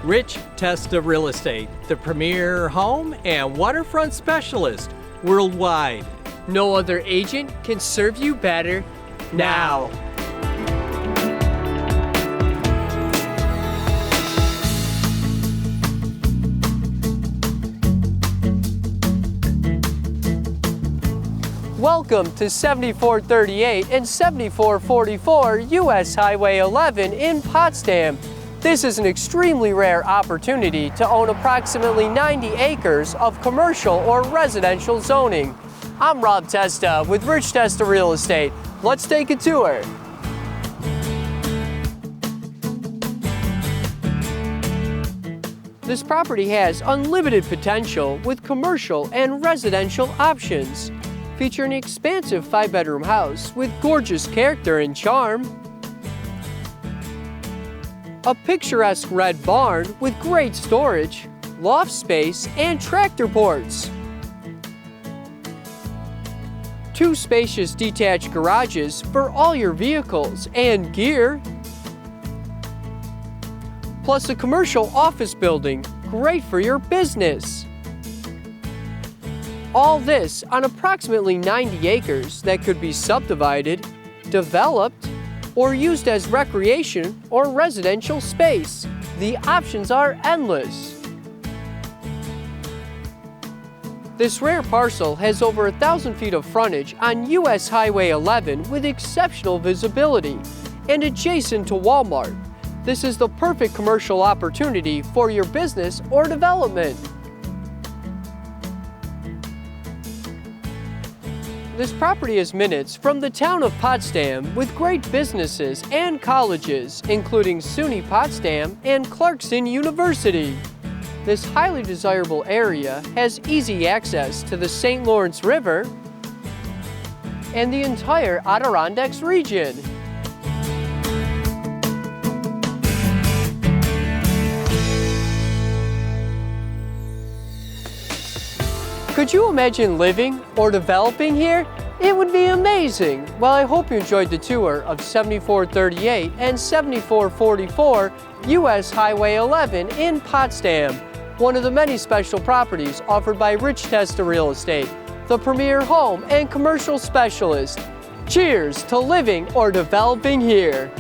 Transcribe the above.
Rich Testa Real Estate, the premier home and waterfront specialist worldwide. No other agent can serve you better now. Welcome to 7438 and 7444 US Highway 11 in Potsdam. This is an extremely rare opportunity to own approximately 90 acres of commercial or residential zoning. I'm Rob Testa with Rich Testa Real Estate. Let's take a tour. This property has unlimited potential with commercial and residential options. Featuring an expansive 5-bedroom house with gorgeous character and charm. A picturesque red barn with great storage, loft space, and tractor ports. 2 spacious detached garages for all your vehicles and gear. Plus a commercial office building, great for your business. All this on approximately 90 acres that could be subdivided, developed, or used as recreation or residential space. The options are endless. This rare parcel has over 1,000 feet of frontage on US Highway 11 with exceptional visibility and adjacent to Walmart. This is the perfect commercial opportunity for your business or development. This property is minutes from the town of Potsdam with great businesses and colleges, including SUNY Potsdam and Clarkson University. This highly desirable area has easy access to the St. Lawrence River and the entire Adirondacks region. Could you imagine living or developing here? It would be amazing. Well, I hope you enjoyed the tour of 7438 and 7444 US Highway 11 in Potsdam, one of the many special properties offered by Rich Testa Real Estate, the premier home and commercial specialist. Cheers to living or developing here.